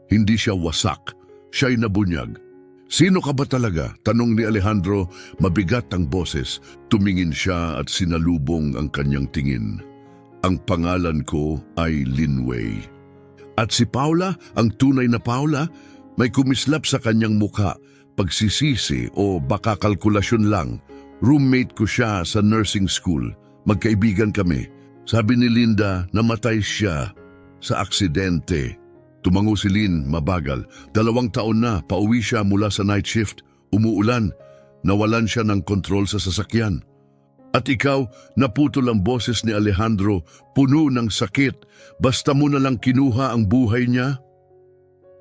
Hindi siya wasak, siya'y nabunyag. Sino ka ba talaga? Tanong ni Alejandro, mabigat ang boses. Tumingin siya at sinalubong ang kanyang tingin. Ang pangalan ko ay Lin Wei. At si Paula, ang tunay na Paula, may kumislap sa kanyang muka, pagsisisi o baka kalkulasyon lang. Roommate ko siya sa nursing school. Magkaibigan kami. Sabi ni Linda, namatay siya sa aksidente. Tumango si Lin, mabagal. 2 taon na, pauwi siya mula sa night shift. Umuulan, nawalan siya ng kontrol sa sasakyan. At ikaw, naputol ang boses ni Alejandro, puno ng sakit. Basta mo na lang kinuha ang buhay niya?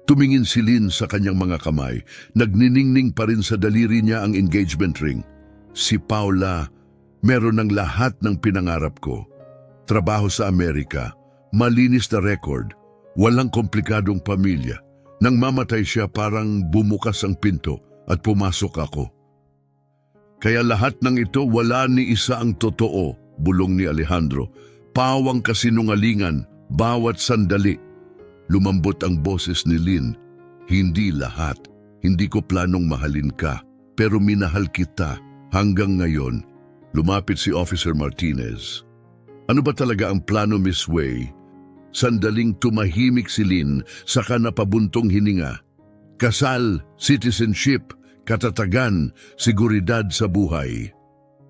Tumingin si Lin sa kanyang mga kamay. Nagniningning pa rin sa daliri niya ang engagement ring. Si Paula, meron ng lahat ng pinangarap ko. Trabaho sa Amerika, malinis na record, walang komplikadong pamilya. Nang mamatay siya, parang bumukas ang pinto at pumasok ako. Kaya lahat ng ito, wala ni isa ang totoo, bulong ni Alejandro. Pawang kasinungalingan, bawat sandali. Lumambot ang boses ni Lin. Hindi lahat. Hindi ko planong mahalin ka, pero minahal kita hanggang ngayon. Lumapit si Officer Martinez. Ano ba talaga ang plano, Miss Wei? Sandaling tumahimik si Lin, saka napabuntong hininga. Kasal, citizenship, katatagan, seguridad sa buhay.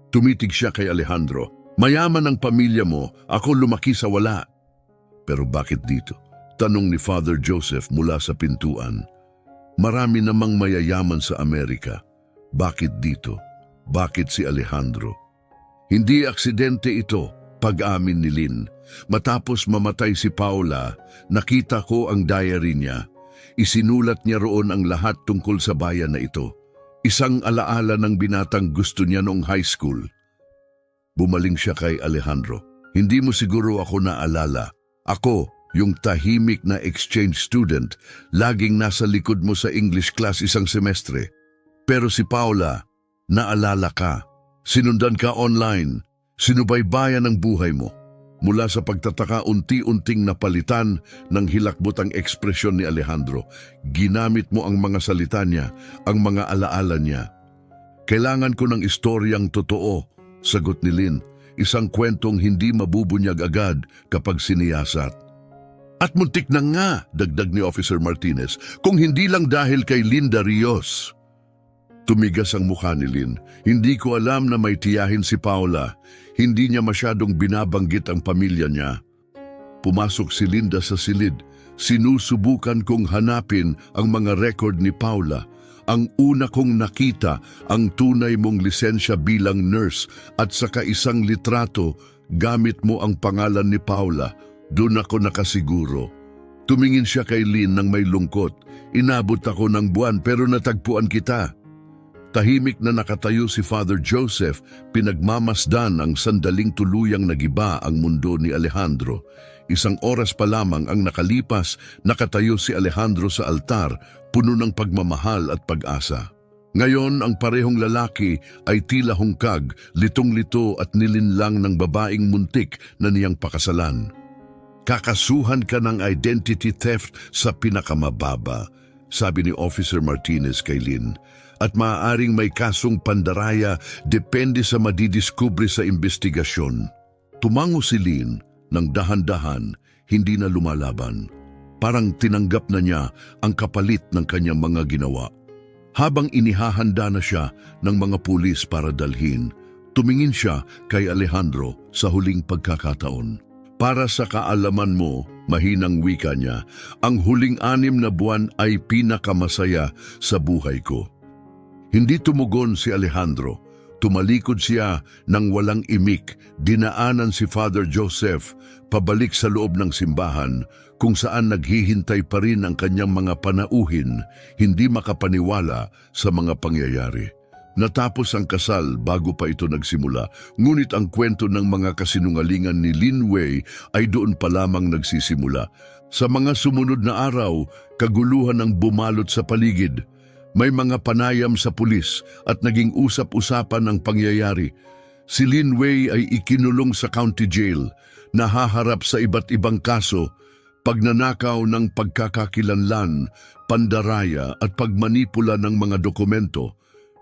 Tumitig siya kay Alejandro. Mayaman ang pamilya mo, ako lumaki sa wala. Pero bakit dito? Tanong ni Father Joseph mula sa pintuan. Marami namang mayayaman sa Amerika. Bakit dito? Bakit si Alejandro? Hindi aksidente ito, pag-amin ni Lin. Matapos mamatay si Paula, nakita ko ang diary niya. Isinulat niya roon ang lahat tungkol sa bayan na ito. Isang alaala ng binatang gusto niya noong high school. Bumaling siya kay Alejandro. Hindi mo siguro ako naalala. Ako, yung tahimik na exchange student, laging nasa likod mo sa English class isang semestre. Pero si Paula, naalala ka. Sinundan ka online. Sinubaybayan ang buhay mo. Mula sa pagtataka, unti-unting napalitan ng hilakbot ang ekspresyon ni Alejandro. Ginamit mo ang mga salita niya, ang mga alaala niya. Kailangan ko ng istoryang totoo, sagot ni Lin. Isang kwentong hindi mabubunyag agad kapag siniyasat. At muntik na nga, dagdag ni Officer Martinez, kung hindi lang dahil kay Linda Rios. Tumigas ang mukha ni Lin. Hindi ko alam na may tiyahin si Paula. Hindi niya masyadong binabanggit ang pamilya niya. Pumasok si Linda sa silid. Sinusubukan kong hanapin ang mga record ni Paula. Ang una kong nakita, ang tunay mong lisensya bilang nurse at saka isang litrato, gamit mo ang pangalan ni Paula. Doon ako nakasiguro. Tumingin siya kay Lin nang may lungkot. Inabot ako ng buwan pero natagpuan kita. Tahimik na nakatayo si Father Joseph, pinagmamasdan ang sandaling tuluyang nagiba ang mundo ni Alejandro. 1 oras pa lamang ang nakalipas, nakatayo si Alejandro sa altar, puno ng pagmamahal at pag-asa. Ngayon, ang parehong lalaki ay tila hungkag, litong-lito at nilinlang ng babaeng muntik na niyang pakasalan. Kakasuhan ka ng identity theft sa pinakamababa, sabi ni Officer Martinez kay Lin. At maaaring may kasong pandaraya depende sa madidiskubre sa investigasyon. Tumango si Lin ng dahan-dahan, hindi na lumalaban. Parang tinanggap na niya ang kapalit ng kanyang mga ginawa. Habang inihahanda na siya ng mga pulis para dalhin, tumingin siya kay Alejandro sa huling pagkakataon. Para sa kaalaman mo, mahinang wika niya, ang huling 6 na buwan ay pinakamasaya sa buhay ko. Hindi tumugon si Alejandro. Tumalikod siya nang walang imik. Dinaanan si Father Joseph pabalik sa loob ng simbahan kung saan naghihintay pa rin ang kanyang mga panauhin, hindi makapaniwala sa mga pangyayari. Natapos ang kasal bago pa ito nagsimula, ngunit ang kwento ng mga kasinungalingan ni Lin Wei ay doon pa lamang nagsisimula. Sa mga sumunod na araw, kaguluhan ang bumalot sa paligid. May mga panayam sa pulis at naging usap-usapan ang pangyayari. Si Lin Wei ay ikinulong sa county jail, nahaharap sa iba't ibang kaso, pagnanakaw ng pagkakakilanlan, pandaraya at pagmanipula ng mga dokumento.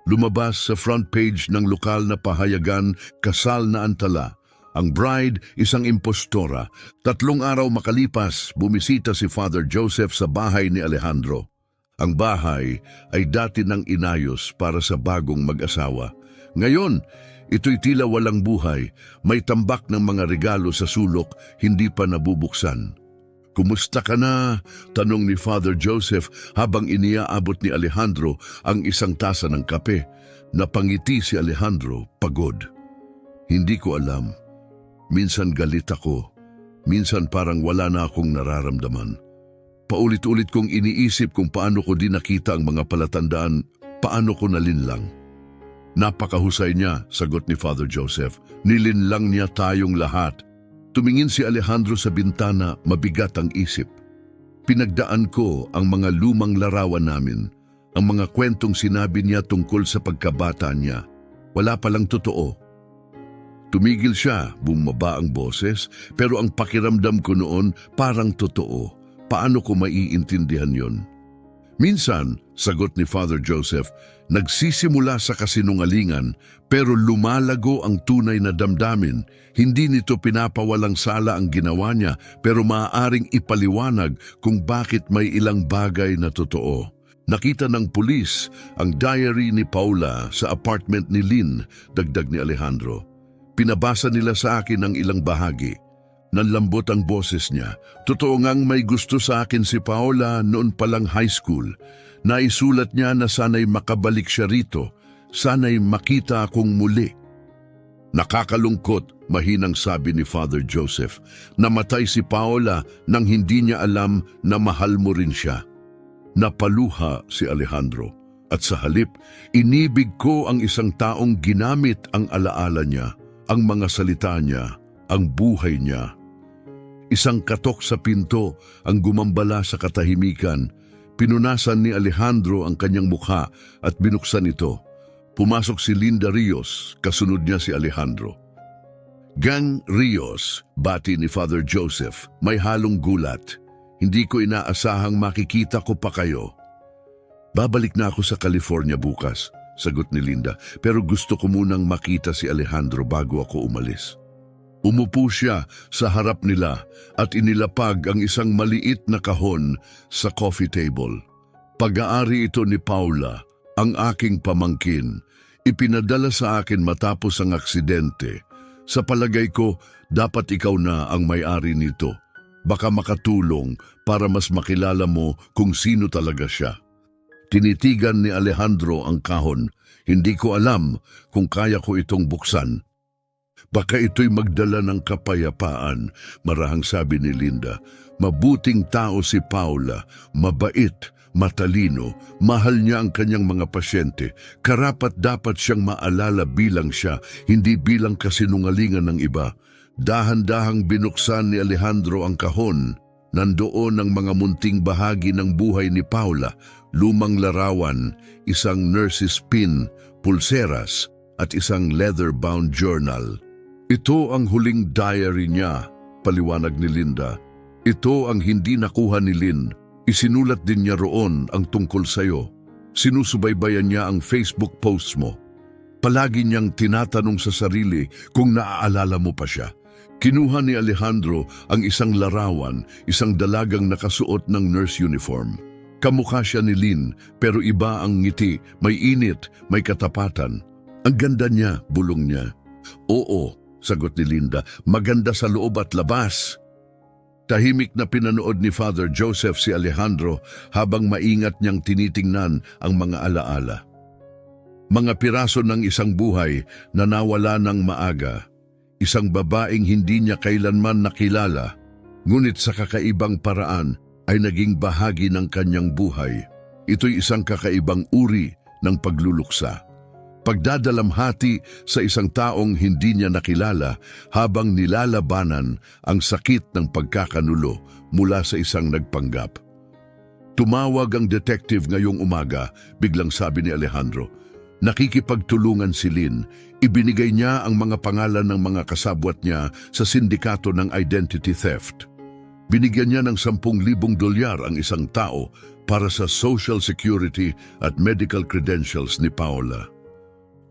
Lumabas sa front page ng lokal na pahayagan, kasal na antala. Ang bride, isang impostora. 3 araw makalipas, bumisita si Father Joseph sa bahay ni Alejandro. Ang bahay ay dati nang inayos para sa bagong mag-asawa. Ngayon, ito'y tila walang buhay, may tambak ng mga regalo sa sulok, hindi pa nabubuksan. "Kumusta ka na?" tanong ni Father Joseph habang iniaabot ni Alejandro ang isang tasa ng kape. Napangiti si Alejandro, pagod. "Hindi ko alam. Minsan galit ako. Minsan parang wala na akong nararamdaman. Paulit-ulit kong iniisip kung paano ko din nakita ang mga palatandaan, paano ko nalinlang." "Napakahusay niya," sagot ni Father Joseph. "Nilinlang niya tayong lahat." Tumingin si Alejandro sa bintana, mabigat ang isip. "Pinagdaan ko ang mga lumang larawan namin, ang mga kwentong sinabi niya tungkol sa pagkabata niya. Wala palang totoo." Tumigil siya, bumaba ang boses, pero ang pakiramdam ko noon parang totoo. Paano ko maiintindihan yon? "Minsan," sagot ni Father Joseph, "nagsisimula sa kasinungalingan pero lumalago ang tunay na damdamin. Hindi nito pinapawalang sala ang ginawa niya pero maaaring ipaliwanag kung bakit may ilang bagay na totoo." Nakita ng pulis ang diary ni Paula sa apartment ni Lynn, dagdag ni Alejandro. "Pinabasa nila sa akin ang ilang bahagi. Nanlambot ang boses niya. Totoo ngang may gusto sa akin si Paula noon palang high school. Naisulat niya na sana'y makabalik siya rito, sana'y makita akong muli." "Nakakalungkot," mahinang sabi ni Father Joseph. "Namatay si Paula nang hindi niya alam na mahal mo rin siya." Napaluha si Alejandro. "At sa halip, inibig ko ang isang taong ginamit ang alaala niya, ang mga salita niya, ang buhay niya." Isang katok sa pinto ang gumambala sa katahimikan. Pinunasan ni Alejandro ang kanyang mukha at binuksan ito. Pumasok si Linda Rios, kasunod niya si Alejandro. "Gang Rios," bati ni Father Joseph, may halong gulat. "Hindi ko inaasahang makikita ko pa kayo." "Babalik na ako sa California bukas," sagot ni Linda, "pero gusto ko munang makita si Alejandro bago ako umalis." Umupo siya sa harap nila at inilapag ang isang maliit na kahon sa coffee table. "Pag-aari ito ni Paula, ang aking pamangkin. Ipinadala sa akin matapos ang aksidente. Sa palagay ko, dapat ikaw na ang may-ari nito. Baka makatulong para mas makilala mo kung sino talaga siya." Tinitigan ni Alejandro ang kahon. "Hindi ko alam kung kaya ko itong buksan. Baka ito'y magdala ng kapayapaan," marahang sabi ni Linda. "Mabuting tao si Paula, mabait, matalino, mahal niya ang kanyang mga pasyente. Karapat-dapat siyang maalala bilang siya, hindi bilang kasinungalingan ng iba." Dahan-dahang binuksan ni Alejandro ang kahon. Nandoon ang mga munting bahagi ng buhay ni Paula, lumang larawan, isang nurse's pin, pulseras, at isang leather-bound journal. "Ito ang huling diary niya," paliwanag ni Linda. "Ito ang hindi nakuha ni Lynn. Isinulat din niya roon ang tungkol sa'yo. Sinusubaybayan niya ang Facebook posts mo. Palagi niyang tinatanong sa sarili kung naaalala mo pa siya." Kinuha ni Alejandro ang isang larawan, isang dalagang nakasuot ng nurse uniform. Kamukha siya ni Lynn, pero iba ang ngiti, may init, may katapatan. "Ang ganda niya," bulong niya. "Oo," sagot ni Linda, "maganda sa loob at labas." Tahimik na pinanood ni Father Joseph si Alejandro habang maingat niyang tinitingnan ang mga alaala. Mga piraso ng isang buhay na nawala ng maaga. Isang babaeng hindi niya kailanman nakilala, ngunit sa kakaibang paraan ay naging bahagi ng kanyang buhay. Ito'y isang kakaibang uri ng pagluluksa. Pagdadalamhati sa isang taong hindi niya nakilala habang nilalabanan ang sakit ng pagkakanulo mula sa isang nagpanggap. "Tumawag ang detective ngayong umaga," biglang sabi ni Alejandro. Nakikipagtulungan si Lynn. Ibinigay niya ang mga pangalan ng mga kasabwat niya sa sindikato ng identity theft. Binigyan niya ng 10,000 dolyar ang isang tao para sa social security at medical credentials ni Paula.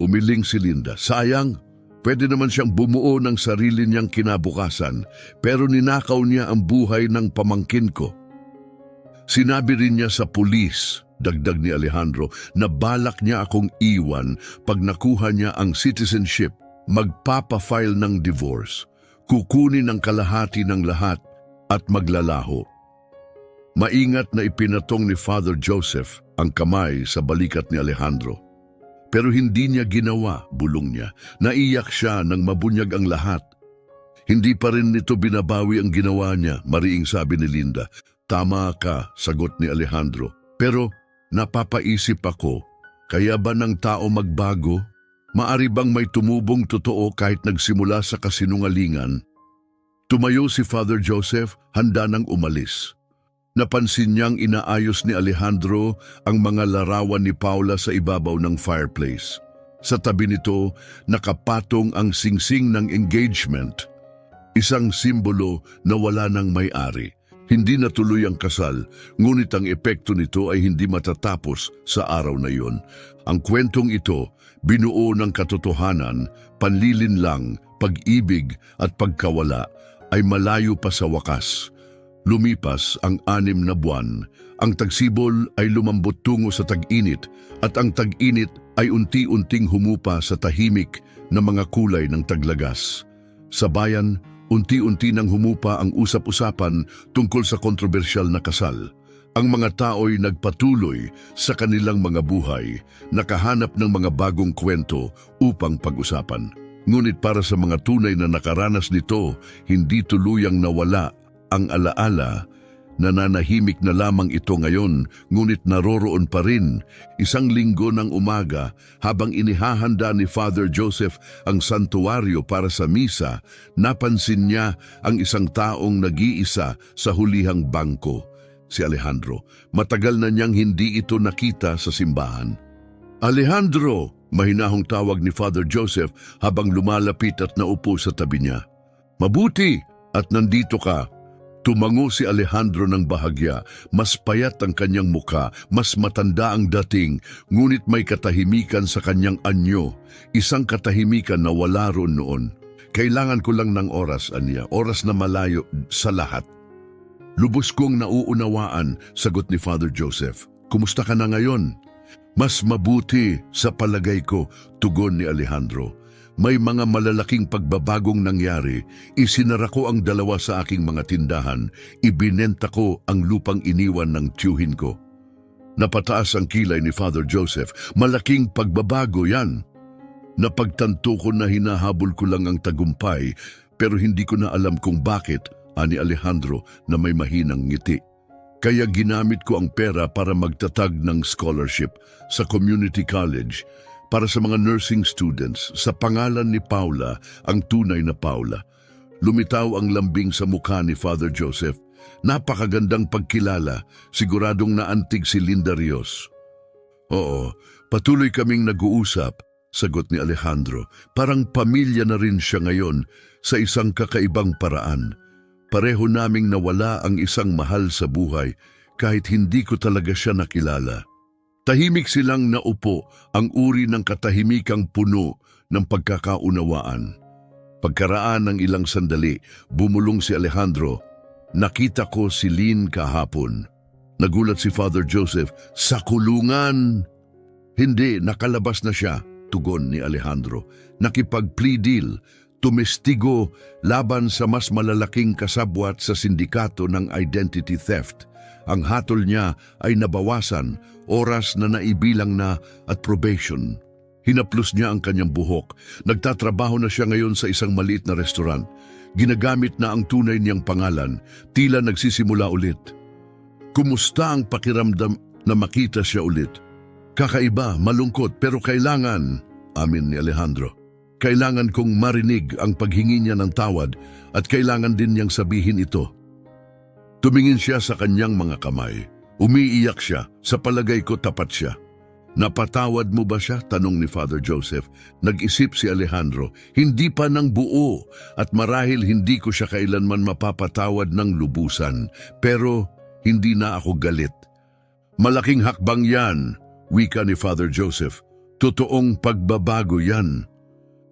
Umiling si Linda. Sayang, pwede naman siyang bumuo ng sarili niyang kinabukasan, pero ninakaw niya ang buhay ng pamangkin ko. Sinabi rin niya sa pulis, dagdag ni Alejandro, na balak niya akong iwan pag nakuha niya ang citizenship, magpapa-file ng divorce, kukunin ang kalahati ng lahat at maglalaho. Maingat na ipinatong ni Father Joseph ang kamay sa balikat ni Alejandro. Pero hindi niya ginawa, bulong niya. Naiyak siya nang mabunyag ang lahat. Hindi pa rin nito binabawi ang ginawa niya, mariing sabi ni Linda. Tama ka, sagot ni Alejandro. Pero napapaisip ako, kaya ba ng tao magbago? Maari bang may tumubong totoo kahit nagsimula sa kasinungalingan? Tumayo si Father Joseph, handa nang umalis. Napansin niyang inaayos ni Alejandro ang mga larawan ni Paula sa ibabaw ng fireplace. Sa tabi nito, nakapatong ang singsing ng engagement, isang simbolo na wala nang may-ari. Hindi natuloy ang kasal, ngunit ang epekto nito ay hindi matatapos sa araw na iyon. Ang kwentong ito, binuo ng katotohanan, panlilinlang, pag-ibig at pagkawala, ay malayo pa sa wakas. Lumipas ang 6 na buwan, ang tagsibol ay lumambot tungo sa tag-init at ang tag-init ay unti-unting humupa sa tahimik na mga kulay ng taglagas. Sa bayan, unti-unti nang humupa ang usap-usapan tungkol sa kontrobersyal na kasal. Ang mga tao'y nagpatuloy sa kanilang mga buhay, nakahanap ng mga bagong kwento upang pag-usapan. Ngunit para sa mga tunay na nakaranas nito, hindi tuluyang nawala ang alaala. Nananahimik na lamang ito ngayon, ngunit naroroon pa rin. 1 linggo ng umaga, habang inihahanda ni Father Joseph ang santuario para sa misa, napansin niya ang isang taong nag-iisa sa hulihang bangko, si Alejandro. Matagal na niyang hindi ito nakita sa simbahan. Alejandro! Mahinahong tawag ni Father Joseph habang lumalapit at naupo sa tabi niya. Mabuti at nandito ka. Tumango si Alejandro ng bahagya, mas payat ang kanyang muka, mas matanda ang dating, ngunit may katahimikan sa kanyang anyo, isang katahimikan na wala roon noon. Kailangan ko lang ng oras, aniya, oras na malayo sa lahat. Lubos kong nauunawaan, sagot ni Father Joseph. Kumusta ka na ngayon? Mas mabuti sa palagay ko, tugon ni Alejandro. May mga malalaking pagbabagong nangyari, isinara ko ang 2 sa aking mga tindahan, ibinenta ko ang lupang iniwan ng tiyuhin ko. Napataas ang kilay ni Father Joseph, malaking pagbabago yan. Napagtanto ko na hinahabol ko lang ang tagumpay, pero hindi ko na alam kung bakit, ani Alejandro na may mahinang ngiti. Kaya ginamit ko ang pera para magtatag ng scholarship sa community college, para sa mga nursing students, sa pangalan ni Paula, ang tunay na Paula. Lumitaw ang lambing sa mukha ni Father Joseph. Napakagandang pagkilala, siguradong naantig si Linda Rios. Oo, patuloy kaming nag-uusap, sagot ni Alejandro. Parang pamilya na rin siya ngayon sa isang kakaibang paraan. Pareho naming nawala ang isang mahal sa buhay kahit hindi ko talaga siya nakilala. Tahimik silang naupo, ang uri ng katahimikang puno ng pagkakaunawaan. Pagkaraan ng ilang sandali, bumulong si Alejandro. Nakita ko si Lynn kahapon. Nagulat si Father Joseph. Sa kulungan! Hindi, nakalabas na siya, tugon ni Alejandro. Nakipag-plea deal, tumestigo laban sa mas malalaking kasabwat sa sindikato ng identity theft. Ang hatol niya ay nabawasan, oras na naibilang na at probation. Hinaplos niya ang kanyang buhok. Nagtatrabaho na siya ngayon sa isang maliit na restaurant. Ginagamit na ang tunay niyang pangalan, tila nagsisimula ulit. Kumusta ang pakiramdam na makita siya ulit? Kakaiba, malungkot, pero kailangan, amin ni Alejandro. Kailangan kong marinig ang paghingi niya ng tawad at kailangan din niyang sabihin ito. Tumingin siya sa kanyang mga kamay. Umiiyak siya, sa palagay ko tapat siya. Napatawad mo ba siya? Tanong ni Father Joseph. Nag-isip si Alejandro, hindi pa ng buo at marahil hindi ko siya kailanman mapapatawad ng lubusan. Pero hindi na ako galit. Malaking hakbang yan, wika ni Father Joseph. Totoong pagbabago yan.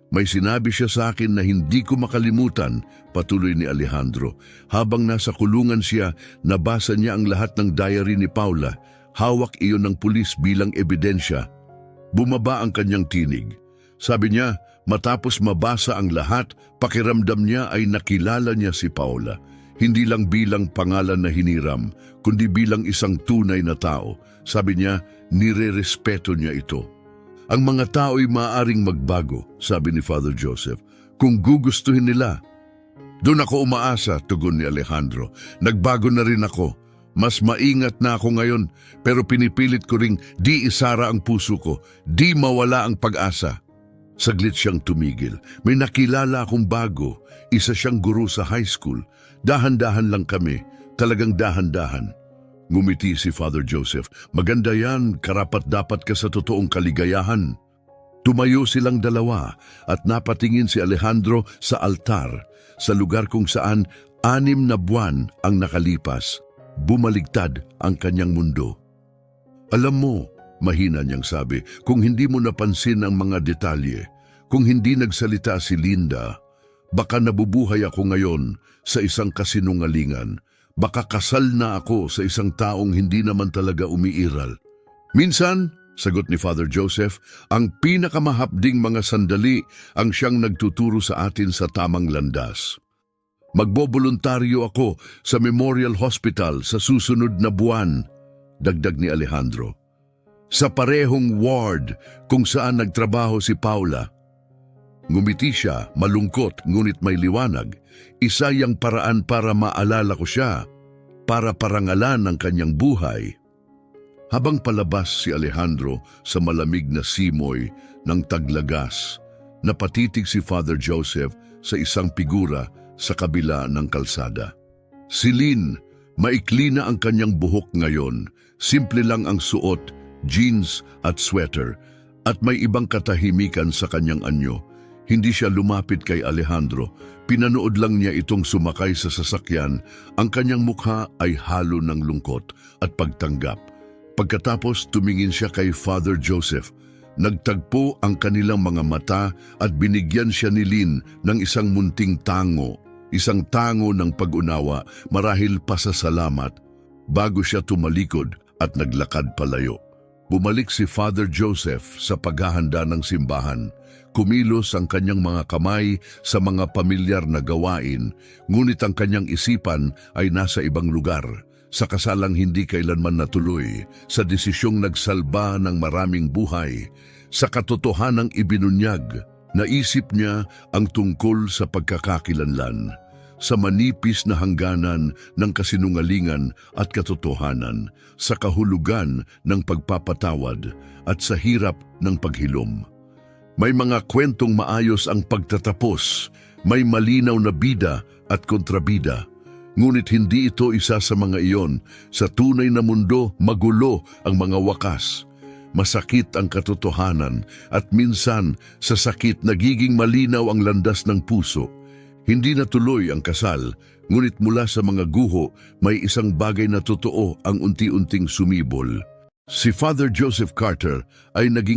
May sinabi siya sa akin na hindi ko makalimutan, patuloy ni Alejandro. Habang nasa kulungan siya, nabasa niya ang lahat ng diary ni Paula. Hawak iyon ng pulis bilang ebidensya. Bumaba ang kanyang tinig. Sabi niya, matapos mabasa ang lahat, pakiramdam niya ay nakilala niya si Paula. Hindi lang bilang pangalan na hiniram, kundi bilang isang tunay na tao. Sabi niya, nire-respeto niya ito. Ang mga tao'y maaaring magbago, sabi ni Father Joseph, kung gugustuhin nila. Doon ako umaasa, tugon ni Alejandro. Nagbago na rin ako. Mas maingat na ako ngayon, pero pinipilit ko ring di isara ang puso ko, di mawala ang pag-asa. Saglit siyang tumigil. May nakilala akong bago, isa siyang guro sa high school. Dahan-dahan lang kami, talagang dahan-dahan. Ngumiti si Father Joseph. Maganda yan, karapat-dapat ka sa totoong kaligayahan. Tumayo silang dalawa at napatingin si Alejandro sa altar, sa lugar kung saan 6 na buwan ang nakalipas. Bumaligtad ang kanyang mundo. Alam mo, mahina niyang sabi, kung hindi mo napansin ang mga detalye, kung hindi nagsalita si Linda, baka nabubuhay ako ngayon sa isang kasinungalingan. Baka kasal na ako sa isang taong hindi naman talaga umiiral. Minsan, sagot ni Father Joseph, ang pinakamahapding mga sandali ang siyang nagtuturo sa atin sa tamang landas. Magboboluntaryo ako sa Memorial Hospital sa susunod na buwan, dagdag ni Alejandro. Sa parehong ward kung saan nagtrabaho si Paula. Ngumiti siya, malungkot ngunit may liwanag. Isa yang paraan para maalala ko siya, para parangalan ang kanyang buhay. Habang palabas si Alejandro sa malamig na simoy ng taglagas, napatitig si Father Joseph sa isang figura sa kabila ng kalsada. Si Lynn, maikli na ang kanyang buhok ngayon, simple lang ang suot, jeans at sweater, at may ibang katahimikan sa kanyang anyo. Hindi siya lumapit kay Alejandro, pinanood lang niya itong sumakay sa sasakyan. Ang kanyang mukha ay halo ng lungkot at pagtanggap. Pagkatapos tumingin siya kay Father Joseph. Nagtagpo ang kanilang mga mata at binigyan siya ni Lynn ng isang munting tango. Isang tango ng pag-unawa, marahil pasasalamat, bago siya tumalikod at naglakad palayo. Bumalik si Father Joseph sa paghahanda ng simbahan. Kumilos ang kanyang mga kamay sa mga pamilyar na gawain, ngunit ang kanyang isipan ay nasa ibang lugar, sa kasalang hindi kailanman natuloy, sa desisyong nagsalba ng maraming buhay, sa katotohanang ibinunyag. Naisip niya ang tungkol sa pagkakakilanlan, sa manipis na hangganan ng kasinungalingan at katotohanan, sa kahulugan ng pagpapatawad at sa hirap ng paghilom. May mga kwentong maayos ang pagtatapos, may malinaw na bida at kontrabida. Ngunit hindi ito isa sa mga iyon. Sa tunay na mundo, magulo ang mga wakas. Masakit ang katotohanan at minsan sa sakit nagiging malinaw ang landas ng puso. Hindi natuloy ang kasal, ngunit mula sa mga guho may isang bagay na totoo ang unti-unting sumibol. Si Father Joseph Carter ay naging